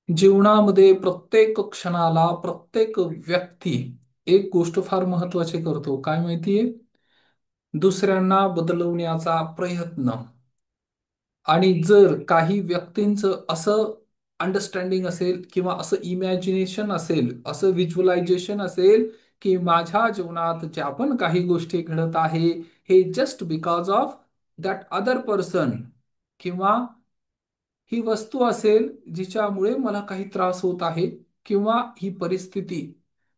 जीवनामध्ये प्रत्येक क्षणाला प्रत्येक व्यक्ती एक गोष्ट फार महत्वाची करतो. काय माहितीये? दुसऱ्यांना बदलवण्याचा प्रयत्न. आणि जर काही व्यक्तींचं असं अंडरस्टँडिंग असेल किंवा असं इमॅजिनेशन असेल, असं व्हिज्युअलायझेशन असेल, की माझ्या जीवनात ज्या पण काही गोष्टी घडत आहे, हे just because of that other person, किंवा ही वस्तू असेल जिच्यामुळे मला काही त्रास होत आहे, किंवा ही परिस्थिती,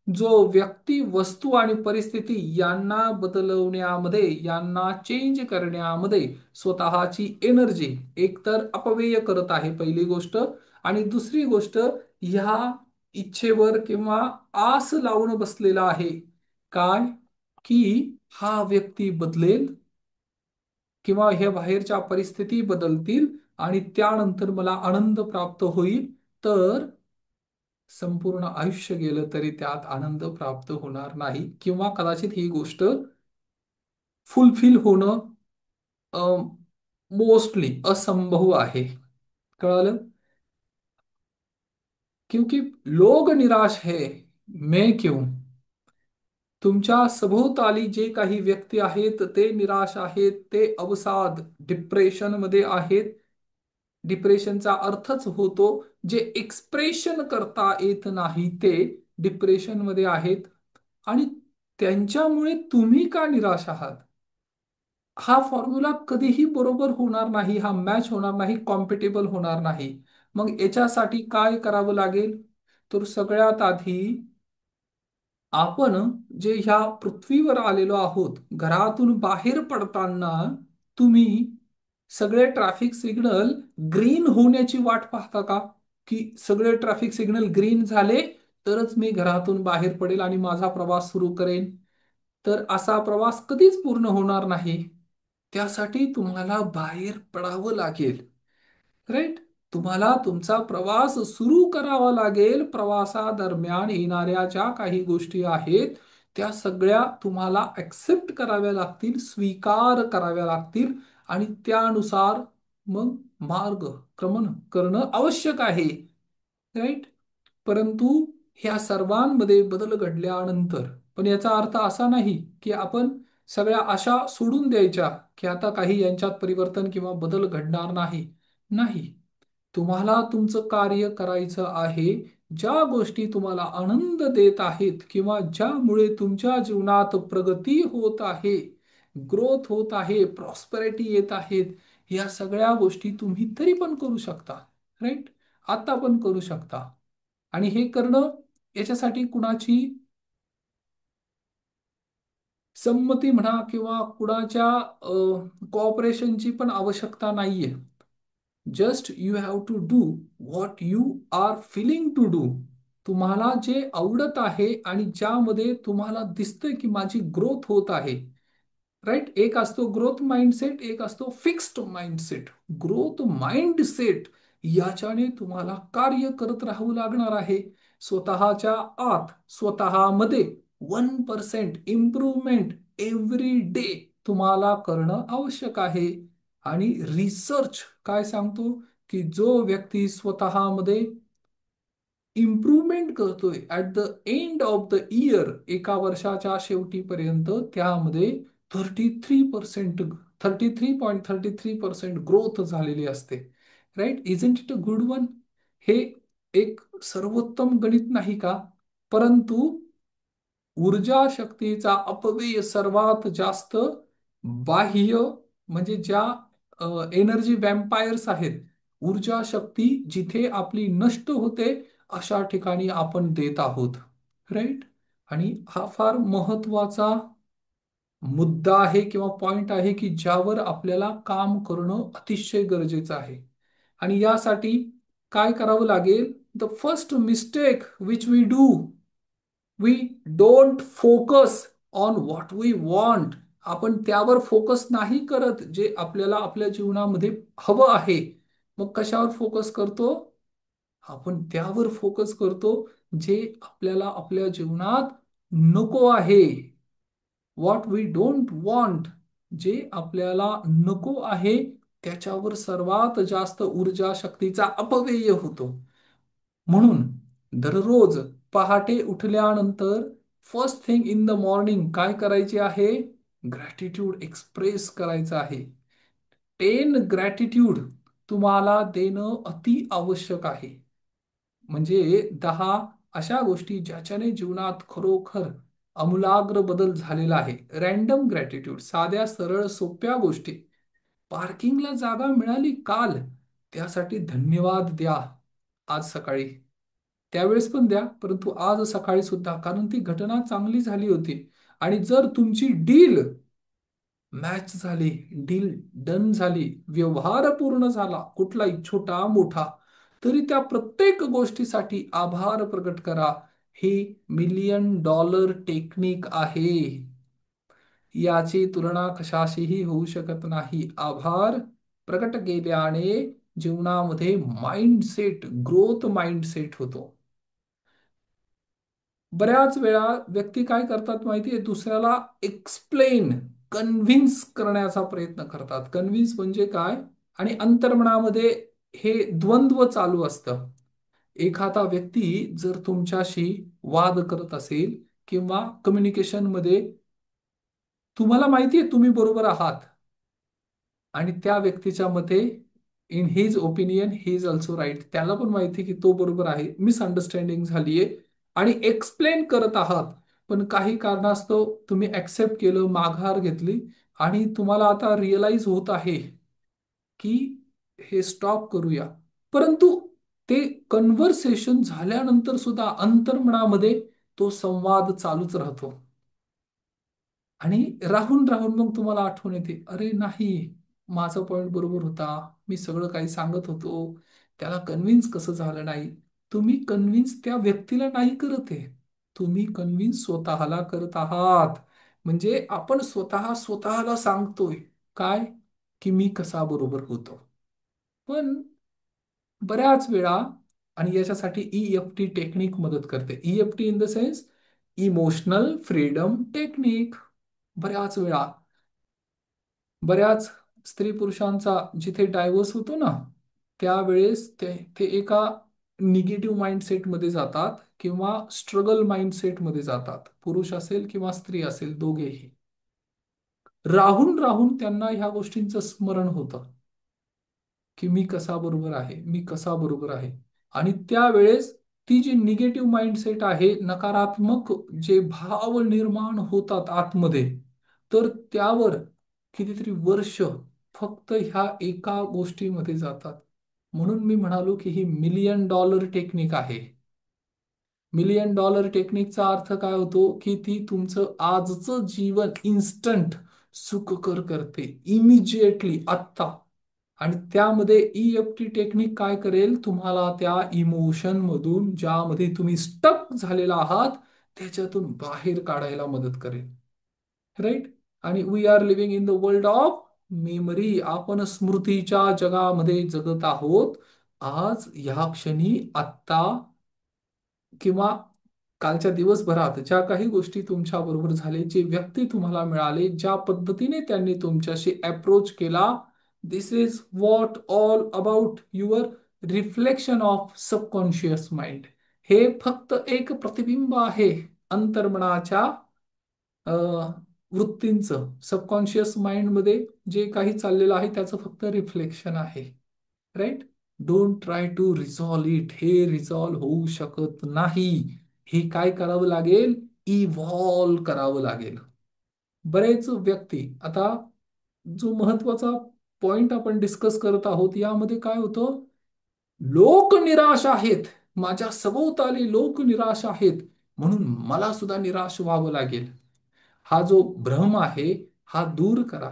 जो व्यक्ती, वस्तू आणि परिस्थिती यांना बदलवण्यामध्ये, यांना चेंज करण्यामध्ये स्वतःची एनर्जी एकतर अपव्यय करत आहे, पहिली गोष्ट. आणि दुसरी गोष्ट, ह्या इच्छेवर किंवा आस लावून बसलेला आहे, काय, की हा व्यक्ती बदलेल किंवा हे बाहेरच्या परिस्थिती बदलतील आणि त्यानंतर मला आनंद प्राप्त होईल. तर संपूर्ण आयुष्य गेलं तरी त्यात आनंद प्राप्त होणार नाही, किंवा कदाचित ही गोष्ट फुलफिल होणं मोस्टली असंभव आहे. कळालं? क्योंकि लोग निराश है, मैं क्यों? तुमच्या सभोवताली जे काही व्यक्ती आहेत ते निराश आहेत, ते अवसाद, डिप्रेशन मध्ये आहेत. डिप्रेशनचा अर्थच होतो जे एक्सप्रेशन करता येत नाही ते डिप्रेशन मध्ये आहेत. आणि त्यांच्यामुळे तुम्ही का निराश आहात? हा फॉर्म्युला कधीही बरोबर होणार नाही, हा मॅच होणार नाही, कॉम्पिटेबल होणार नाही. मग याच्यासाठी काय करावं लागेल? तर सगळ्यात आधी आपण जे ह्या पृथ्वीवर आलेलो आहोत, घरातून बाहेर पडताना तुम्ही सगळे ट्रॅफिक सिग्नल ग्रीन होण्याची वाट पाहता का? की सगळे ट्रॅफिक सिग्नल ग्रीन झाले तरच मी घरातून बाहेर पडेल आणि माझा प्रवास सुरू करेन. तर असा प्रवास कधीच पूर्ण होणार नाही. त्यासाठी तुम्हाला बाहेर पडावं लागेल. राईट? तुम्हाला तुमचा प्रवास सुरू करावा लागेल. प्रवासादरम्यान येणाऱ्या ज्या काही गोष्टी आहेत त्या सगळ्या तुम्हाला ऍक्सेप्ट कराव्या लागतील, स्वीकार कराव्या लागतील. आणि त्यानुसार मग मार्गक्रमण करणं आवश्यक आहे. राईट? परंतु ह्या सर्वांमध्ये बदल घडल्यानंतर, पण याचा अर्थ असा नाही की आपण सगळ्या आशा सोडून द्यायच्या, की आता काही यांच्यात परिवर्तन किंवा बदल घडणार नाही. नाही. तुम्हाला तुमचं कार्य करायचं आहे. ज्या गोष्टी तुम्हाला आनंद देत आहेत किंवा ज्यामुळे तुमच्या जीवनात प्रगती होत आहे, ग्रोथ होत आहे, प्रॉस्पेरिटी येत आहेत, या सगळ्या गोष्टी तुम्ही तरी पण करू शकता. राईट? आता पण करू शकता. आणि हे करणं, याच्यासाठी कुणाची संमती म्हणा किंवा कुणाच्या कॉपरेशनची पण आवश्यकता नाहीये. Just you have to do what you are feeling to do. तुम्हाला जे आवडत आहे आणि ज्यामध्ये तुम्हाला दिसतंय की माझी ग्रोथ होत आहे. राईट? एक असतो ग्रोथ माइंडसेट, एक असतो फिक्स्ड माइंडसेट. ग्रोथ माइंडसेट याच्याने तुम्हाला कार्य करत राहावं लागणार आहे. स्वतःच्या आत, स्वतःमध्ये 1% इम्प्रूव्हमेंट एव्हरी डे तुम्हाला करणं आवश्यक आहे. आणि रिसर्च काय सांगतो? की जो व्यक्ती स्वतःमध्ये इम्प्रूव्हमेंट करतोय at the end of the year, एका वर्षाच्या शेवटीपर्यंत त्यामध्ये 33% 33.33% ग्रोथ झालेली असते. Right? Isn't it a good one? हे एक सर्वोत्तम गणित नाही का? परंतु ऊर्जा शक्तीचा अपव्यय सर्वात जास्त बाह्य, म्हणजे ज्या एनर्जी वॅम्पायर्स आहेत, ऊर्जा शक्ती जिथे आपली नष्ट होते अशा ठिकाणी आपण देत आहोत. राईट? आणि हा फार महत्वाचा मुद्दा आहे किंवा पॉइंट आहे की ज्यावर आपल्याला काम करणं अतिशय गरजेचं आहे. आणि यासाठी काय करावं लागेल? The first mistake which we do, we don't focus on what we want. आपण त्यावर फोकस नाही करत जे आपल्याला आपल्या जीवनामध्ये हवं आहे. मग कशावर फोकस करतो? आपण त्यावर फोकस करतो जे आपल्याला आपल्या जीवनात नको आहे. व्हॉट वी डोंट वॉन्ट, जे आपल्याला नको आहे त्याच्यावर सर्वात जास्त ऊर्जा शक्तीचा अपव्यय होतो. म्हणून दररोज पहाटे उठल्यानंतर first thing in the morning काय करायचे आहे? ग्रॅटिट्यूड एक्सप्रेस करायचं आहे. 10 ग्रॅटिट्यूड तुम्हाला देणं अति आवश्यक आहे. म्हणजे 10 अशा गोष्टी ज्याच्याने जीवनात खरोखर आमूलाग्र बदल झालेला आहे. रॅन्डम ग्रॅटिट्यूड, साध्या सरळ सोप्या गोष्टी. पार्किंगला जागा मिळाली काल, त्यासाठी धन्यवाद द्या आज सकाळी. त्यावेळेस पण द्या, परंतु आज सकाळी सुद्धा, कारण ती घटना चांगली झाली होती. आणि जर तुमची डील मॅच झाली, डील डन झाली, व्यवहार पूर्ण झाला, कुठलाही छोटा मोठा, तरी त्या प्रत्येक गोष्टीसाठी आभार प्रकट करा. ही $1,000,000 टेक्निक आहे. याची तुलना कशाशीही होऊ शकत नाही. आभार प्रकट केल्याने जीवनामध्ये माइंडसेट, ग्रोथ माइंडसेट होतो. बऱ्याच वेळा व्यक्ती काय करतात माहितीये? दुसऱ्याला एक्सप्लेन, कन्व्हिन्स करण्याचा प्रयत्न करतात. कन्व्हिन्स म्हणजे काय? आणि अंतर्मनामध्ये हे द्वंद्व चालू असतं. एखादा व्यक्ती जर तुमच्याशी वाद करत असेल किंवा कम्युनिकेशन मध्ये तुम्हाला माहितीये तुम्ही बरोबर आहात, आणि त्या व्यक्तीच्या मते in his opinion he is also right, त्याला पण माहिती की तो बरोबर आहे, मिसअंडरस्टँडिंग झालीये आणि एक्सप्लेन करत आहात, पण काही कारणास्तव तुम्ही ऍक्सेप्ट केलं, माघार घेतली, आणि तुम्हाला आता रिअलाइज होत आहे की हे स्टॉप करूया. परंतु ते कन्व्हर्सेशन झाल्यानंतर सुद्धा अंतर्मनामध्ये तो संवाद चालूच राहतो. आणि राहून राहून मग तुम्हाला आठवण येते, अरे नाही, माझा पॉइंट बरोबर होता, मी सगळं काही सांगत होतो, त्याला कन्व्हिन्स कसं झालं नाही. तुम्ही कन्व्हिन्स त्या व्यक्तीला नाही करत आहे, तुम्ही कन्व्हिन्स स्वतःला करत आहात. म्हणजे आपण स्वतः स्वतःला सांगतोय काय? की मी कसा बरोबर होतो. पण बऱ्याच वेळा, आणि याच्यासाठी EFT टेक्निक मदत करते. EFT in the sense emotional freedom technique. बऱ्याच वेळा बऱ्याच स्त्री पुरुषांचा जिथे डायव्होर्स होतो ना, त्यावेळेस ते ते एका निगेटिव्ह माइंडसेटमध्ये जातात किंवा स्ट्रगल माइंडसेटमध्ये जातात. पुरुष असेल किंवा स्त्री असेल, दोघेही राहून राहून त्यांना ह्या गोष्टींचं स्मरण होतं की मी कसा बरोबर आहे, मी कसा बरोबर आहे. आणि त्यावेळेस ती जी निगेटिव्ह माइंडसेट आहे, नकारात्मक जे भाव निर्माण होतात आतमध्ये, तर त्यावर कितीतरी वर्ष फक्त ह्या एका गोष्टीमध्ये जातात. म्हणून मी म्हणालो की ही $1,000,000 टेक्निक आहे. $1,000,000 टेक्निकचा अर्थ काय होतो? की ती तुमचं आजचं जीवन इन्स्टंट सुखकर करते, इमिजिएटली, आत्ता. आणि त्यामध्ये EFT टेक्निक काय करेल? तुम्हाला त्या इमोशन मधून, ज्यामध्ये तुम्ही स्टक झालेला आहात, त्याच्यातून बाहेर काढायला मदत करेल. राईट? आणि we are living in the world of memory. आपण स्मृतीच्या जगामध्ये जगत आहोत. आज ह्या क्षणी, आत्ता, किंवा कालच्या दिवसभरात ज्या काही गोष्टी तुमच्या बरोबर झाले, जे व्यक्ती तुम्हाला मिळाले, ज्या पद्धतीने त्यांनी तुमच्याशी अप्रोच केला, this is what all about your reflection of subconscious mind. हे फक्त एक प्रतिबिंब आहे अंतर्मनाच्या वृत्तींचं. सबकॉन्शियस माइंड मध्ये जे काही चाललेलं आहे त्याचं फक्त रिफ्लेक्शन आहे. Right? Don't try to resolve it. हे रिझॉल्व होऊ शकत नाही. हे काय करावं लागेल? इव्हॉल्व करावं लागेल. बरेच व्यक्ती आता, जो महत्वाचा पॉइंट आपण डिस्कस करत आहोत, यामध्ये काय होतं? लोक निराश आहेत, माझ्या सभोवताली लोक निराश आहेत, म्हणून मला सुद्धा निराश व्हावं लागेल. हा जो भ्रम आहे, हा दूर करा.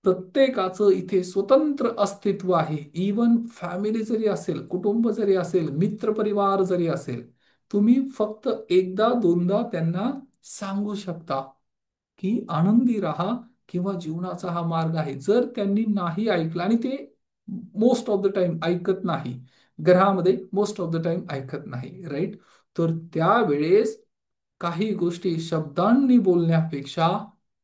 प्रत्येकाचं इथे स्वतंत्र अस्तित्व आहे. इवन फॅमिली जरी असेल, कुटुंब जरी असेल, मित्रपरिवार जरी असेल, तुम्ही फक्त एकदा दोनदा त्यांना सांगू शकता की आनंदी राहा, किंवा जीवनाचा हा मार्ग आहे. जर त्यांनी नाही ऐकलं, आणि ते मोस्ट ऑफ द टाइम ऐकत नाही, घरामध्ये मोस्ट ऑफ द टाइम ऐकत नाही, राईट? तर त्यावेळेस काही गोष्टी शब्दांनी बोलण्यापेक्षा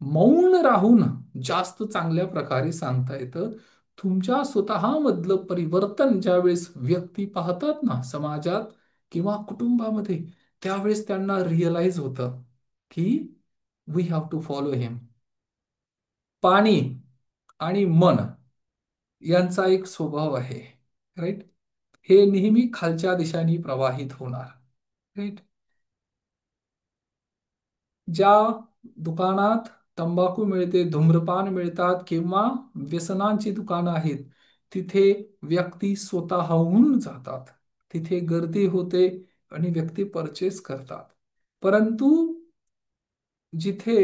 मौन राहून जास्त चांगल्या प्रकारे सांगता येतं. तुमच्या स्वतःमधलं परिवर्तन ज्यावेळेस व्यक्ती पाहतात ना समाजात किंवा कुटुंबामध्ये, त्यावेळेस त्यांना रिअलाइज होतं की वी हॅव टू फॉलो हिम. पाणी आणि मन यांचा एक स्वभाव आहे, राईट? हे नेहमी खालच्या दिशांनी प्रवाहित होणार, राईट? ज्या दुकानात तंबाखू मिळते, धूम्रपान मिळतात किंवा व्यसनांची दुकानं आहेत, तिथे व्यक्ती स्वतःहून जातात. तिथे गर्दी होते आणि व्यक्ती परचेस करतात. परंतु जिथे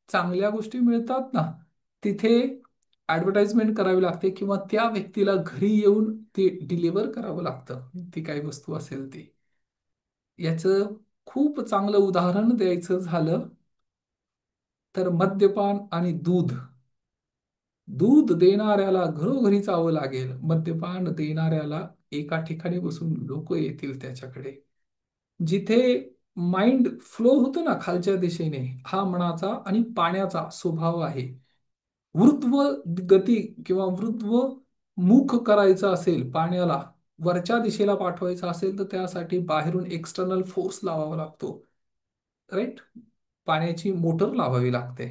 चांगल्या गोष्टी मिळतात ना, तिथे ॲडव्हर्टाइजमेंट करावी लागते किंवा त्या व्यक्तीला घरी येऊन ते डिलिव्हर करावं लागतं, ती काही वस्तू असेल ती. याचं खूप चांगलं उदाहरण द्यायचं झालं तर मद्यपान आणि दूध. दूध देणाऱ्याला घरोघरी जावं लागेल, मद्यपान देणाऱ्याला एका ठिकाणी बसून लोक येतील त्याच्याकडे. जिथे माइंड फ्लो होतो ना खालच्या दिशेने, हा मनाचा आणि पाण्याचा स्वभाव आहे. वृत्व गती किंवा वृत्व मुख करायचं असेल पाण्याला, वरच्या दिशेला पाठवायचं असेल, तर त्यासाठी बाहेरून एक्सटर्नल फोर्स लावावा लागतो, राईट? पाण्याची मोटर लावावी लागते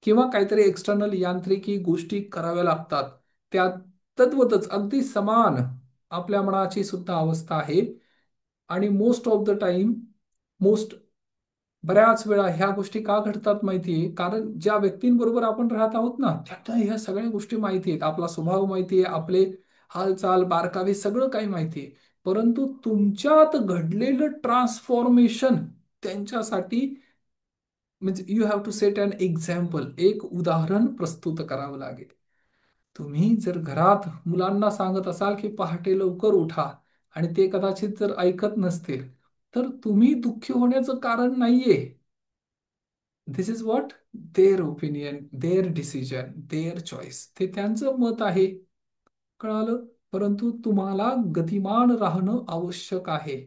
किंवा काहीतरी एक्सटर्नल यांत्रिकी गोष्टी कराव्या लागतात. त्या तद्वतच अगदी समान आपल्या मनाची सुद्धा अवस्था आहे. आणि most of the time, most बऱ्याच वेळा ह्या गोष्टी का घडतात माहितीये? कारण ज्या व्यक्तींबरोबर आपण राहत आहोत ना, त्यांना ह्या सगळ्या गोष्टी माहिती आहेत. आपला स्वभाव माहिती आहे, आपले हालचाल बारकावे सगळं काही माहिती आहे. परंतु तुमच्यात घडलेलं ट्रान्सफॉर्मेशन त्यांच्यासाठी, म्हणजे you have to set an example, एक उदाहरण प्रस्तुत करावं लागेल. तुम्ही जर घरात मुलांना सांगत असाल की पहाटे लवकर उठा आणि ते कदाचित जर ऐकत नसतील, तर तुम्ही दुःखी होण्याचं कारण नाहीये. This is what their opinion, their decision, their choice, ते त्यांचं मत आहे. कळालं? परंतु तुम्हाला गतिमान राहणं आवश्यक आहे,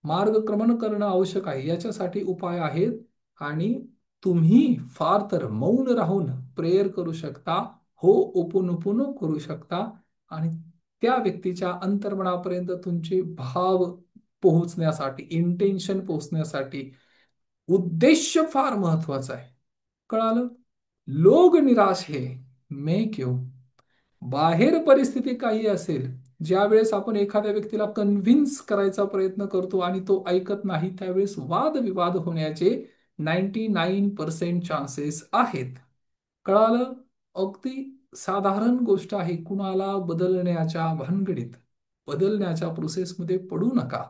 मार्गक्रमण करणं आवश्यक आहे. याच्यासाठी उपाय आहेत. आणि तुम्ही फार तर मौन राहून प्रेयर करू शकता, हो ओपोनोपोनो करू शकता, आणि त्या व्यक्तीच्या अंतर्मनापर्यंत तुमचे भाव पोहोचण्यासाठी, इंटेन्शन पोहोचण्यासाठी उद्देश फार महत्वाचा आहे. कळालं? लोग निराश है, मैं क्यों? बाहेर परिस्थिती काही असेल, ज्या वेळेस आपण एखाद्या व्यक्तीला कन्व्हिन्स करायचा प्रयत्न करतो आणि तो ऐकत नाही, त्यावेळेस वादविवाद होण्याचे 99% चान्सेस आहेत. कळालं? अगदी साधारण गोष्ट आहे. कुणाला बदलण्याच्या भानगडीत, बदलण्याच्या प्रोसेसमध्ये पडू नका.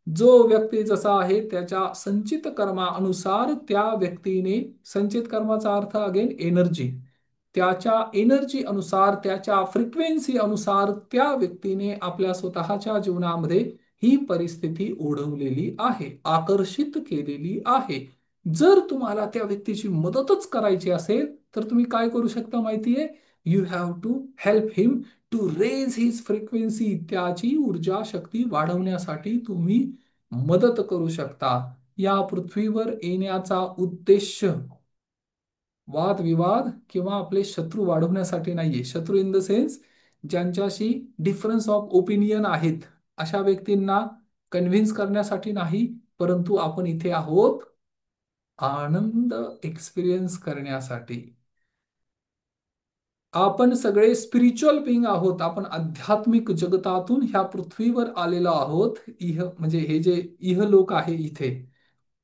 जो व्यक्ती जसा आहे त्याच्या संचित कर्मानुसार त्या व्यक्तीने, संचित कर्माचा अर्थ अगेन एनर्जी, त्याच्या एनर्जी अनुसार, त्याच्या फ्रिक्वेन्सी अनुसार त्या व्यक्तीने आपल्या स्वतःच्या जीवनामध्ये ही परिस्थिती ओढवलेली आहे, आकर्षित केलेली आहे. जर तुम्हाला त्या व्यक्तीची मदतच करायची असेल, तर तुम्ही काय करू शकता माहितीये? You have to help him to raise his frequency. त्याची ऊर्जा शक्ती वाढवण्यासाठी तुम्ही मदत करू शकता. या पृथ्वीवर येण्याचा उद्देश वादविवाद किंवा आपले शत्रू वाढवण्यासाठी नाहीये. शत्रू इन द सेन्स, ज्यांच्याशी डिफरन्स ऑफ ओपिनियन आहेत, अशा व्यक्तींना कन्व्हिन्स करण्यासाठी नाही. परंतु आपण इथे आहोत आनंद एक्सपिरियन्स करण्यासाठी. आपण सगळे स्पिरिच्युअल बिंग आहोत. आपण आध्यात्मिक जगतातून ह्या पृथ्वीवर आलेलो आहोत. इह म्हणजे हे जे इहलोक आहे, इथे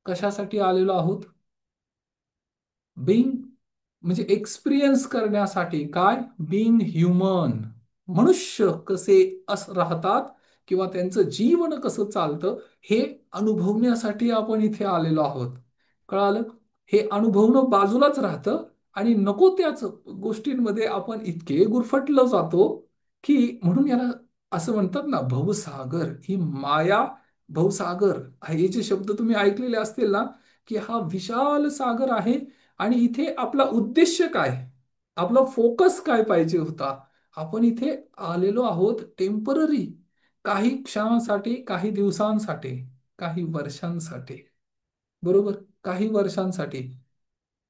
कशासाठी आलेलो आहोत? बिंग म्हणजे एक्सपिरियन्स करण्यासाठी. काय? Bing human. मनुष्य कसे राहतात किंवा त्यांचं जीवन कसं चालतं, हे अनुभवण्यासाठी आपण इथे आलेलो आहोत. कळालं? हे अनुभवणं बाजूलाच राहतं आणि नको त्याच गोष्टींमध्ये आपण इतके गुरफटलं जातो की, म्हणून याला असं म्हणतात ना, भवसागर, ही माया. भवसागर, हे जे शब्द तुम्ही ऐकलेले असतील ना, की हा विशाल सागर आहे. आणि इथे आपला उद्देश काय, आपला फोकस काय पाहिजे होता? आपण इथे आलेलो आहोत टेम्पररी, काही क्षणांसाठी, काही दिवसांसाठी, काही वर्षांसाठी. बरोबर? काही वर्षांसाठी.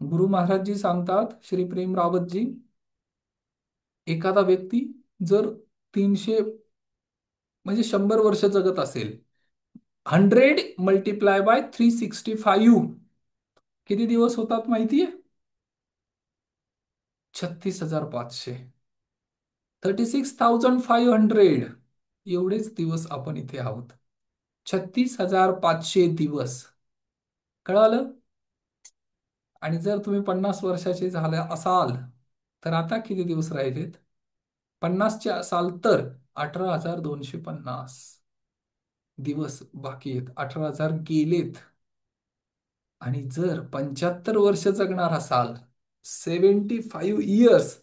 गुरु महाराज जी सांगतात, श्री प्रेम रावतजी, एखादा व्यक्ती जर 300 म्हणजे 100 वर्ष जगत असेल, 100 × 365 किती दिवस होतात माहितीये? 36,500. 36,500 एवढेच दिवस आपण इथे आहोत. 36,500 दिवस. कळालं? आणि जर तुम्ही 50 वर्षाचे झाले असाल तर आता किती दिवस राहिलेत? 50चे असाल तर 18,250 दिवस बाकी आहेत. 18,000 गेलेत. आणि जर 75 वर्ष जगणार असाल, 75 इयर्स,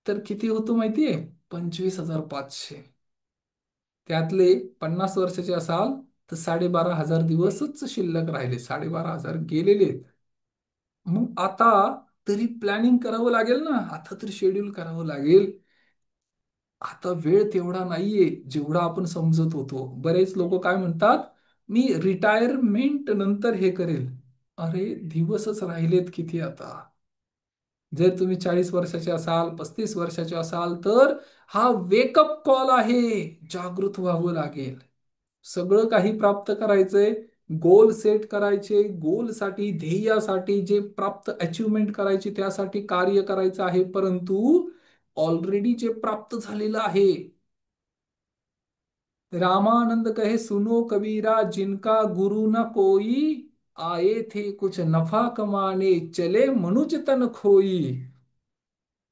तर किती होतो माहितीये? 25,500. त्यातले 50 वर्षाचे असाल तर 12,500 दिवसच शिल्लक राहिले. 12,500 गेलेले आहेत. मग आता तरी प्लॅनिंग करावं लागेल ना, आता तर शेड्यूल करावं लागेल. आता वेळ तेवढा नाहीये जेवढा आपण समजत होतो. बरेच लोक काय म्हणतात, मी रिटायरमेंट नंतर हे करेल. अरे दिवसच राहिलेत किती आता? जर तुम्ही 40 वर्षाचे असाल, 35 वर्षाचे असाल, तर हा वेकअप कॉल आहे. जागृत व्हावं लागेल. सगळं काही प्राप्त करायचंय. गोल सेट करायचे. गोलसाठी, ध्येयासाठी जे प्राप्त अचिव्हमेंट करायची त्यासाठी कार्य करायचं आहे. परंतु ऑलरेडी जे प्राप्त झालेलं आहे. रामानंद कहे सुनो कबीरा, जिनका गुरु न कोई, आए थे कुछ नफा कमाने, चले मनुज तन खोई.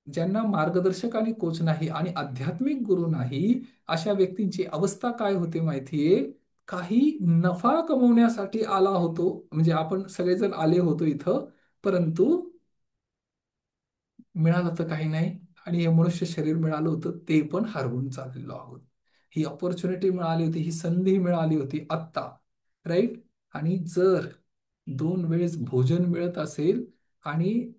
ज्यांना मार्गदर्शक आणि कोच नाही आणि आध्यात्मिक गुरु नाही, अशा व्यक्तींची अवस्था काय होते माहितीये? काही नफा कमवण्यासाठी आला होतो, म्हणजे आपण सगळेजण आले होतो इथं, परंतु मिळालं तर काही नाही. आणि हे मनुष्य शरीर मिळालं होतं ते पण हरवून चाललेलो आहोत. ही ऑपॉर्च्युनिटी मिळाली होती, ही संधी मिळाली होती आत्ता. राईट? आणि जर 2 वेळेस भोजन मिळत असेल आणि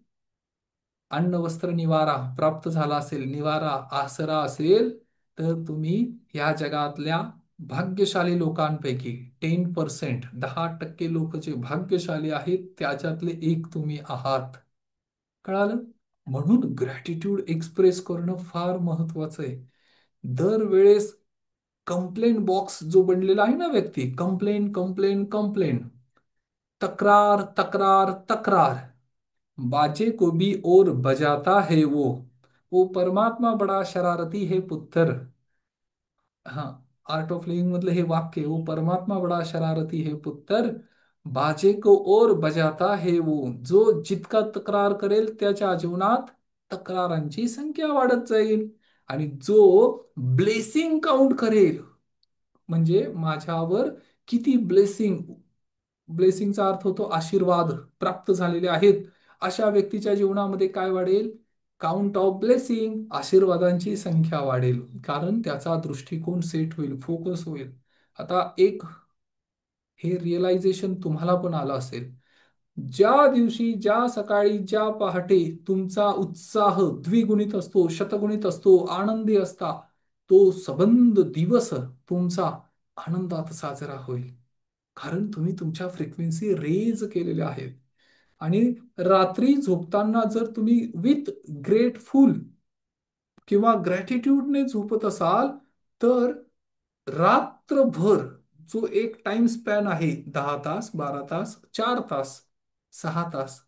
अन्न वस्त्र निवारा प्राप्त झाला असेल, निवारा आसरा असेल, तर तुम्ही या जगातल्या भाग्यशाली लोकांपैकी 10%, 10% लोक जे भाग्यशाली आहेत त्याच्यातले एक तुम्ही आहात. कळालं? म्हणून ग्रॅटिट्यूड एक्सप्रेस करणं फार महत्वाचं आहे. दरवेळेस कंप्लेंट बॉक्स जो बनलेला आहे ना व्यक्ती, कंप्लेन कंप्लेन कंप्लेन, तक्रार तक्रार तक्रार, बाजे को भी और बजाता है वो परमात्मा बड़ा शरारती है पुत्र. हाँ, आर्ट ऑफ लिव्हिंग मधलं हे वाक्य, वो परमात्मा बड़ा शरारती है पुत्र, बाजे को और बजाता है वो. जो जितका तक्रार करेल त्याच्या जीवनात तक्रारांची संख्या वाढत जाईल. आणि जो ब्लेसिंग काउंट करेल, म्हणजे माझ्यावर किती ब्लेसिंग, ब्लेसिंगचा अर्थ होतो आशीर्वाद प्राप्त झालेले आहेत, अशा व्यक्तीच्या जीवनामध्ये काय वाढेल? काउंट ऑफ ब्लेसिंग, आशीर्वादांची संख्या वाढेल. कारण त्याचा दृष्टिकोन सेट होईल, फोकस होईल. आता एक हे रिअलायझेशन तुम्हाला पण आलं असेल. ज्या दिवशी, ज्या सकाळी, ज्या पहाटे तुमचा उत्साह द्विगुणित असतो, शतगुणित असतो, आनंदी असता, तो सबंध दिवस तुमचा आनंदात साजरा होईल. कारण तुम्ही तुमच्या फ्रिक्वेन्सी रेज केलेल्या आहेत. आणि रात्री झोपताना जर तुम्ही विथ ग्रेटफुल किंवा ग्रॅटिट्यूडने झोपत असाल, तर रात्रभर जो एक टाइम स्पॅन आहे, 10 तास, 12 तास, 4 तास, 6 तास,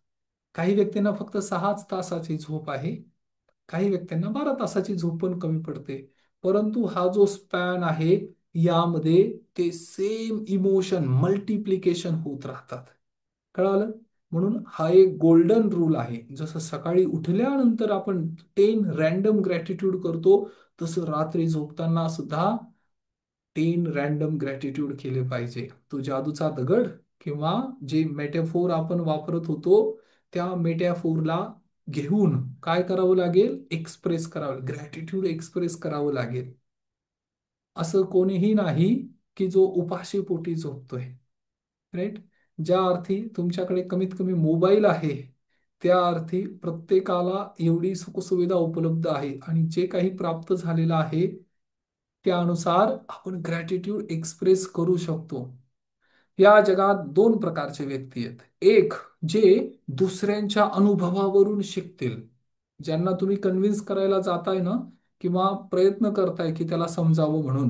काही व्यक्तींना फक्त 6 तासाची झोप आहे, काही व्यक्तींना 12 तासाची झोप पण कमी पडते. परंतु हा जो स्पॅन आहे, यामध्ये ते सेम इमोशन मल्टिप्लिकेशन होत राहतात. कळालं? म्हणून हा एक गोल्डन रूल आहे. जसं सकाळी उठल्यानंतर आपण 10 रॅन्डम ग्रॅटिट्यूड करतो, तसं रात्री झोपताना सुद्धा 10 रॅन्डम ग्रॅटिट्यूड केले पाहिजे. तो जादूचा दगड किंवा जे मेटाफोर आपण वापरत होतो, त्या मेटाफोरला घेऊन काय करावं लागेल? एक्सप्रेस करावं, ग्रॅटिट्यूड एक्सप्रेस करावं लागेल. असं कोणीही नाही की जो उपाशी पोटी झोपतोय. राईट? ज्या अर्थी तुमच्याकडे कमीत कमी मोबाईल आहे, त्या अर्थी प्रत्येकाला एवढी सुखसुविधा उपलब्ध आहे आणि जे काही प्राप्त झालेलं आहे त्यानुसार आपण ग्रॅटिट्यूड एक्सप्रेस करू शकतो. या जगात 2 प्रकारचे व्यक्ती आहेत. एक, जे दुसऱ्यांच्या अनुभवावरून शिकतील, ज्यांना तुम्ही कन्व्हिन्स करायला जाताय ना, किंवा प्रयत्न करताय की त्याला समजावं म्हणून,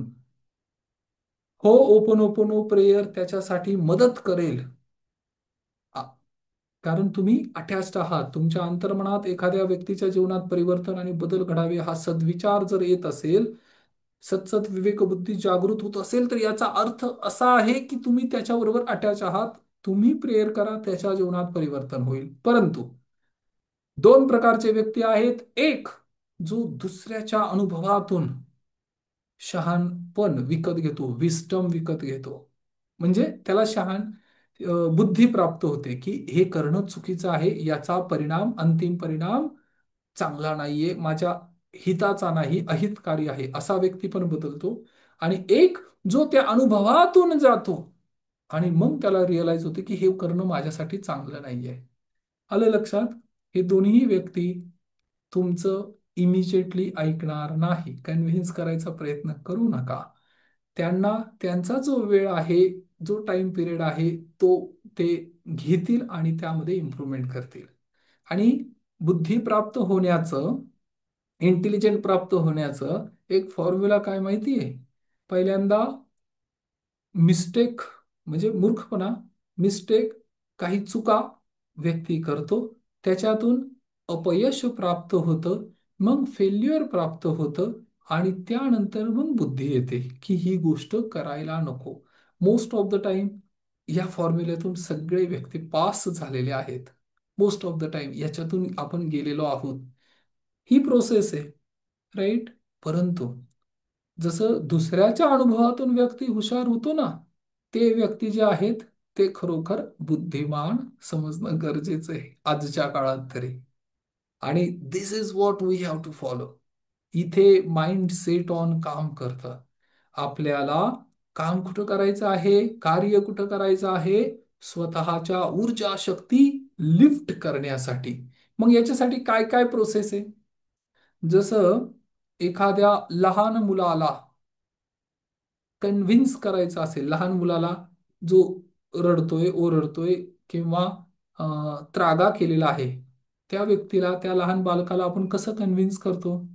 हो, ओपन ओपन ओ प्रेयर त्याच्यासाठी मदत करेल. आ- कारण तुम्ही अटॅच्ड आहात. तुमच्या अंतर्मनात एखाद्या व्यक्तीच्या जीवनात परिवर्तन आणि बदल घडावे हा सद्विचार जर येत असेल, सतसत विवेक बुद्धी जागृत होत असेल, तर याचा अर्थ असा आहे की तुम्ही त्याच्याबरोबर अटॅच आहात. तुम्ही प्रेयर करा, त्याच्या जीवनात परिवर्तन होईल. परंतु दोन प्रकारचे व्यक्ती आहेत. एक, जो दुसऱ्याच्या अनुभवातून शहाणपण विकत घेतो, विस्टम विकत घेतो. म्हणजे त्याला बुद्धी प्राप्त होते की हे करणं चुकीचं आहे, याचा परिणाम, अंतिम परिणाम चांगला नाहीये, माझ्या हिताचा नाही, अहितकारी आहे, असा व्यक्ती पण बदलतो. आणि एक, जो त्या अनुभवातून जातो आणि मग त्याला रिअलाइज होते की हे करणं माझ्यासाठी चांगलं नाहीये. आलं लक्षात? हे दोन्ही व्यक्ती तुमचं इमिजिएटली ऐकणार नाही. कन्व्हिन्स करायचा प्रयत्न करू नका. त्यांना त्यांचा जो वेळ आहे, जो टाइम पिरियड आहे, तो ते घेतील आणि त्यामध्ये इम्प्रूव्हमेंट करतील. आणि बुद्धी प्राप्त होण्याचं, इंटेलिजंट प्राप्त होण्याचं एक फॉर्म्युला काय माहिती आहे? पहिल्यांदा मिस्टेक, म्हणजे मूर्खपणा, मिस्टेक, काही चुका व्यक्ती करतो, त्याच्यातून अपयश प्राप्त होतं, मग फेल्युअर प्राप्त होतं, आणि त्यानंतर मग बुद्धी येते की ही गोष्ट करायला नको. मोस्ट ऑफ द टाइम या फॉर्म्युल्यातून सगळे व्यक्ती पास झालेले आहेत. मोस्ट ऑफ द टाइम याच्यातून आपण गेलेलो आहोत. ही प्रोसेस आहे, राईट? परंतु जसं दुसऱ्याच्या अनुभवातून व्यक्ती हुशार होतो ना, ते व्यक्ती जे आहेत ते खरोखर बुद्धिमान समजणं गरजेचं आहे आजच्या काळात तरी. आणि this is what we have to follow. इथे माइंड सेट ऑन काम करतं. आपल्याला काम कुठं करायचं आहे, कार्य कुठं करायचं आहे? स्वतःच्या ऊर्जा शक्ती लिफ्ट करण्यासाठी. मग याच्यासाठी काय काय प्रोसेस आहे? जसं एखाद्या लहान मुलाला कन्व्हिन्स करायचं असेल, लहान मुलाला जो रडतोय, ओरडतोय, किंवा त्रागा केलेला आहे, त्या व्यक्तीला, त्या लहान बालकाला आपण कसं कन्व्हिन्स करतो?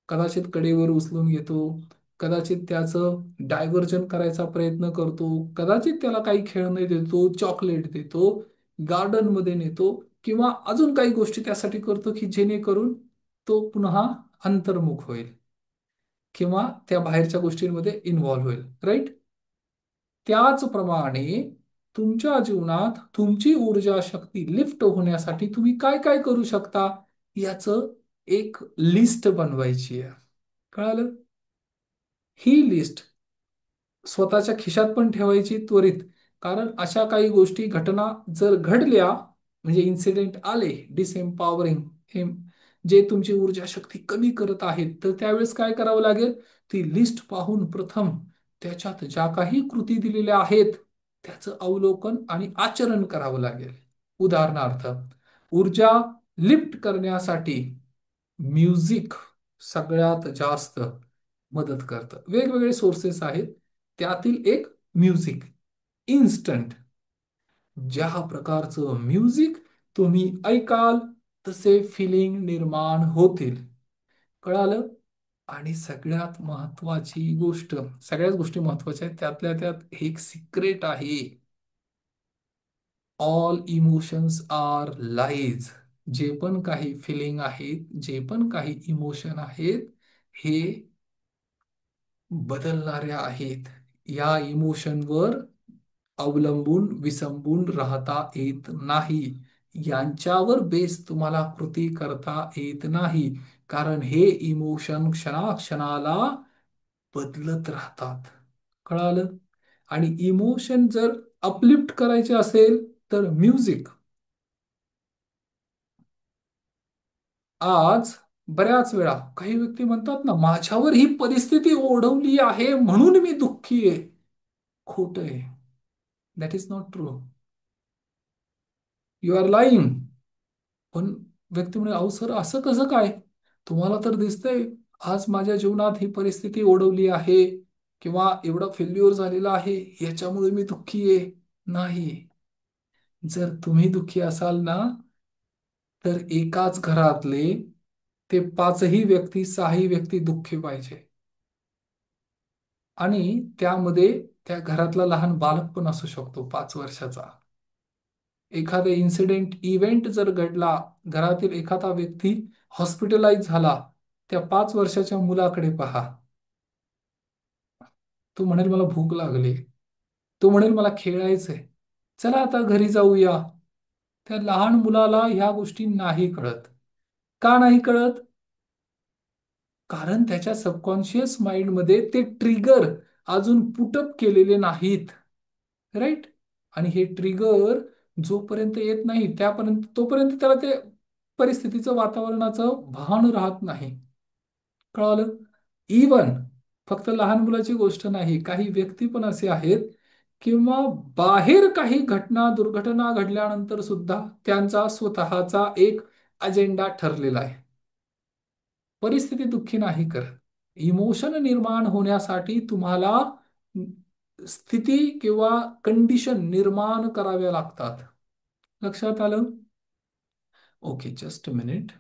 कदाचित कडेवर उचलून घेतो, कदाचित त्याचं डायव्हर्जन करायचा प्रयत्न करतो, कदाचित त्याला काही खेळणे देतो, चॉकलेट देतो, गार्डन मध्ये नेतो, किंवा अजून काही गोष्टी त्यासाठी करतो की जेणेकरून तो पुन्हा अंतर्मुख होईल, किंवा त्या बाहेरच्या गोष्टींमध्ये इन्व्हॉल्व्ह होईल, राईट? त्याचप्रमाणे तुमच्या जीवनात तुमची ऊर्जा शक्ती लिफ्ट होण्यासाठी तुम्ही काय काय करू शकता, याचं एक लिस्ट बनवायची आहे. कळालं? ही लिस्ट स्वतःच्या खिशात पण ठेवायची त्वरित. कारण अशा काही गोष्टी, घटना जर घडल्या, म्हणजे इन्सिडेंट आले डिसएम्पॉवरिंग, जे तुमची ऊर्जा शक्ती कमी करत आहेत, तर त्यावेळेस काय करावं लागेल? ती लिस्ट पाहून प्रथम त्याच्यात ज्या काही कृती दिलेल्या आहेत त्याचं अवलोकन आणि आचरण करावं लागेल. उदाहरणार्थ, ऊर्जा लिफ्ट करण्यासाठी म्युझिक सगळ्यात जास्त मदत करतं. वेगवेगळे सोर्सेस आहेत, त्यातील एक म्युझिक. इन्स्टंट, ज्या प्रकारचं म्युझिक तुम्ही ऐकाल तसे फिलिंग निर्माण होतील. कळालं? आणि सगळ्यात महत्वाची गोष्ट, सगळ्याच गोष्टी महत्वाच्या आहेत, त्यातल्या त्यात एक सिक्रेट आहे. All emotions are lies. जे पण काही फिलिंग आहेत, जे पण काही इमोशन आहेत, हे बदलणाऱ्या आहेत. या इमोशनवर अवलंबून विसंबून राहता येत नाही. यांच्यावर बेस तुम्हाला कृती करता येत नाही. कारण हे इमोशन क्षणाक्षणाला बदलत राहतात. कळालं? आणि इमोशन जर अपलिफ्ट करायचे असेल तर म्युझिक. आज बऱ्याच वेळा काही व्यक्ती म्हणतात ना, माझ्यावर ही परिस्थिती ओढवली आहे म्हणून मी दुःखी आहे. खोट आहे. That is not true. You are lying. पण व्यक्ती म्हणे, अहो सर, असं कसं काय? तुम्हाला तर दिसतंय आज माझ्या जीवनात ही परिस्थिती ओढवली आहे, किंवा एवढा फेल्युअर झालेला आहे, याच्यामुळे मी दुःखी आहे. नाही. जर तुम्ही दुःखी असाल ना, तर एकाच घरातले ते पाचही व्यक्ती, सहाही व्यक्ती दुःखी पाहिजे. आणि त्यामध्ये त्या घरातला लहान बालक पण असू शकतो, 5 वर्षाचा. एखादा इन्सिडेंट इव्हेंट जर घडला, घरातील एखादा व्यक्ती हॉस्पिटलाइज झाला, त्या 5 वर्षाच्या मुलाकडे पहा. तो म्हणेल मला भूक लागली, तो म्हणेल मला खेळायचंय, चला आता घरी जाऊया. त्या लहान मुलाला ह्या गोष्टी नाही कळत. का नाही कळत? कारण त्याच्या सबकॉन्शियस माइंडमध्ये ते ट्रिगर अजून पुटअप केलेले नाहीत. राईट? आणि हे ट्रिगर जोपर्यंत येत नाही त्यापर्यंत, तोपर्यंत त्याला ते परिस्थितीचं, वातावरणाचं भान राहत नाही. कळालं? इवन फक्त लहान मुलाची गोष्ट नाही, काही व्यक्ती पण असे आहेत किंवा बाहेर काही घटना, दुर्घटना घडल्यानंतर सुद्धा त्यांचा स्वतःचा एक अजेंडा ठरलेला आहे. परिस्थिती दुःखी नाही करत. इमोशन निर्माण होण्यासाठी तुम्हाला स्थिती किंवा कंडिशन निर्माण कराव्या लागतात. लक्षात आलं? Okay, just a minute.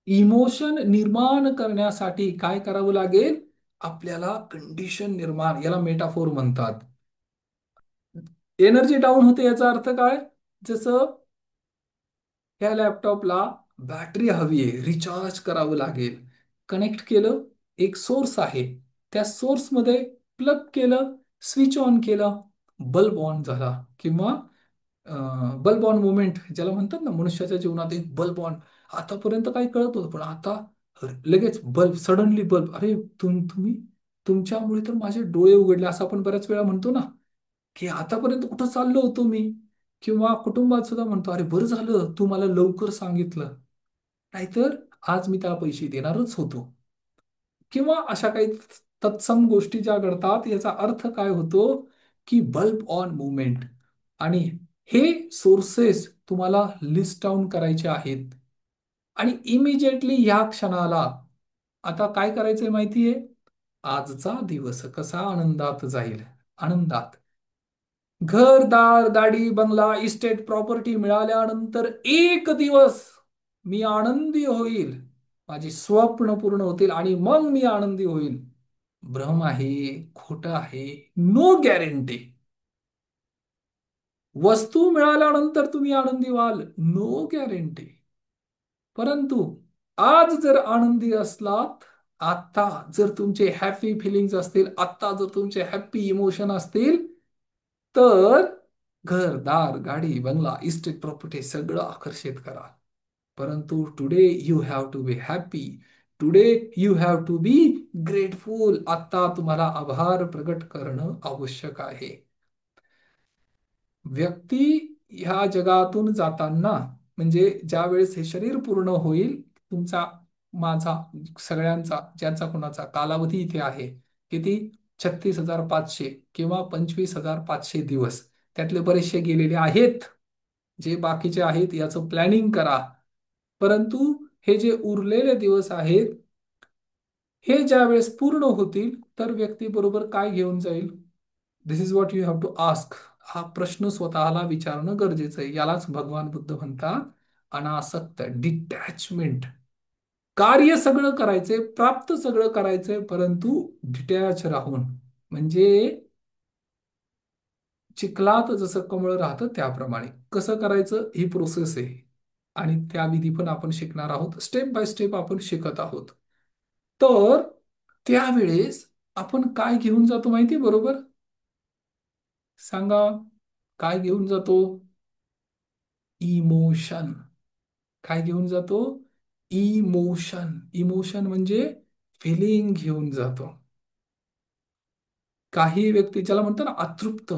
Emotion निर्माण करण्यासाठी काय करावं लागेल? आपल्याला कंडिशन निर्माण, याला मेटाफोर म्हणतात. एनर्जी डाऊन होते याचा अर्थ काय? जसं ह्या लॅपटॉपला बॅटरी हवी आहे, रिचार्ज करावं लागेल. कनेक्ट केलं, एक सोर्स आहे, त्या सोर्समध्ये प्लग केलं, स्विच ऑन केलं, बल्ब ऑन झाला. किंवा बल्ब ऑन मुवमेंट ज्याला म्हणतात ना, मनुष्याच्या जीवनात एक बल्ब ऑन. आतापर्यंत काही कळत होतं, पण आता लगेच बल्ब, सडनली बल्ब. अरे तुम्ही, तुमच्यामुळे तर माझे डोळे उघडले, असं आपण बऱ्याच वेळा म्हणतो ना, की आतापर्यंत कुठं चाललो होतो मी. किंवा कुटुंबात सुद्धा म्हणतो, अरे बरं झालं तू मला लवकर सांगितलं, नाहीतर आज मी त्याला पैसे देणारच होतो. किंवा अशा काही तत्सम गोष्टी ज्या घडतात, याचा अर्थ काय होतो? की बल्ब ऑन मुवमेंट. आणि हे सोर्सेस तुम्हाला लिस्ट डाऊन करायचे आहेत. आणि इमिजिएटली ह्या क्षणाला आता काय करायचंय माहितीये? आजचा दिवस कसा आनंदात जाईल. आनंदात घरदार, गाडी, बंगला, इस्टेट, प्रॉपर्टी मिळाल्यानंतर एक दिवस मी आनंदी होईल, माझी स्वप्न पूर्ण होतील आणि मग मी आनंदी होईल. भ्रम आहे, खोट आहे, नो गॅरंटी. वस्तू मिळाल्यानंतर तुम्ही आनंदी व्हाल, नो गॅरंटी. परंतु आज जर आनंदी असलात, आता जर तुमचे हॅपी फिलिंग्स असतील, आता जर तुमचे हॅपी इमोशन असतील, तर घरदार, गाडी, बंगला, इस्टेट, प्रॉपर्टी सगळं आकर्षित करा. परंतु today you have to be happy. Today you have to be grateful. आता तुम्हाला आभार प्रकट करणं आवश्यक आहे. व्यक्ती ह्या जगातून जाताना, म्हणजे ज्या वेळेस हे शरीर पूर्ण होईल, तुमचा, माझा, सगळ्यांचा, ज्याचा कोणाचा कालावधी इथे आहे किती? 36,500 किंवा 25,500 दिवस. त्यातले बरेचसे गेलेले आहेत, जे बाकीचे आहेत याचं प्लॅनिंग करा. परंतु हे जे उरलेले दिवस आहेत, हे ज्या वेळेस पूर्ण होतील, तर व्यक्ती बरोबर काय घेऊन जाईल? This is what you have to ask. हा प्रश्न स्वतःला विचारणं गरजेचं आहे. यालाच भगवान बुद्ध म्हणतात अनासक्त, डिटॅचमेंट. कार्य सगळं करायचंय, प्राप्त सगळं करायचंय, परंतु डिटॅच राहून. म्हणजे चिखलात जसं कमळ राहतं त्याप्रमाणे. कसं करायचं ही प्रोसेस आहे. आणि त्या विधी पण आपण शिकणार आहोत, स्टेप बाय स्टेप आपण शिकत आहोत. तर त्यावेळेस आपण काय घेऊन जातो माहिती बरोबर? सांगा, काय घेऊन जातो? इमोशन. काय घेऊन जातो? इमोशन. इमोशन म्हणजे फिलिंग घेऊन जातो. काही व्यक्ती ज्याला म्हणतो ना अतृप्त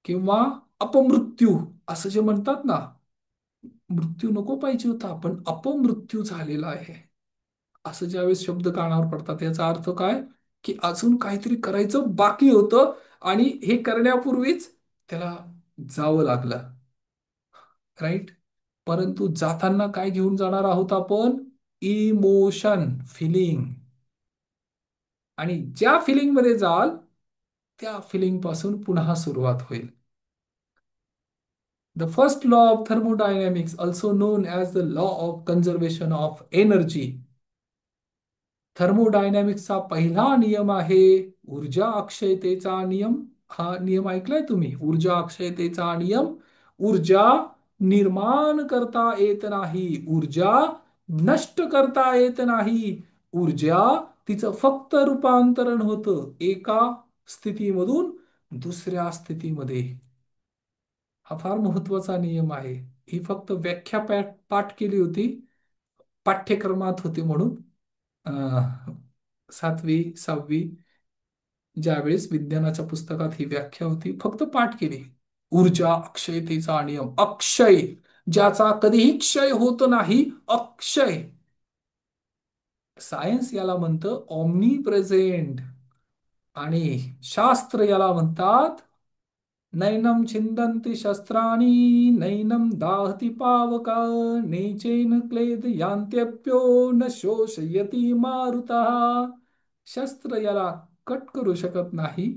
किंवा अपमृत्यू, असं जे म्हणतात ना, मृत्यू नको पाहिजे होता पण अपमृत्यू झालेला आहे, असं ज्यावेळेस शब्द कानावर पडतात, याचा अर्थ काय? की अजून काहीतरी करायचं बाकी होतं आणि हे करण्यापूर्वीच त्याला जावं लागलं. राईट? परंतु जाताना काय घेऊन जाणार आहोत आपण? Emotion, feeling. आणि ज्या फिलिंग मध्ये जाल, त्या फिलिंग पासून पुन्हा सुरुवात होईल. The first law of thermodynamics, also known as the law of conservation of energy. थर्मोडायनॅमिक्सचा पहिला नियम आहे ऊर्जा अक्षयतेचा नियम. हा नियम ऐकलाय तुम्ही? ऊर्जा अक्षयतेचा नियम. ऊर्जा निर्माण करता येत नाही, ऊर्जा नष्ट करता येत नाही. ऊर्जा तिचं फक्त रूपांतरण होतं एका स्थितीमधून दुसऱ्या स्थितीमध्ये. हा फार महत्वाचा नियम आहे. ही फक्त व्याख्या पाठ केली होती, पाठ्यक्रमात होती म्हणून. अं, 7वी 6वी ज्यावेळेस विज्ञानाच्या पुस्तकात ही व्याख्या होती, फक्त पाठ केली. ऊर्जा अक्षयतेचा नियम. अक्षय, ज्याचा कधीही क्षय होत नाही, अक्षय. सायन्स याला म्हणतं ऑमनी प्रेझेंट, आणि शास्त्र याला म्हणतात नैनम छिंदन्ति शस्त्राणि नैनम दाहति पावक नेचेन क्लेद यांत्यप्यो न शोषयति मारुतः. शस्त्र याला कट करू शकत नाही,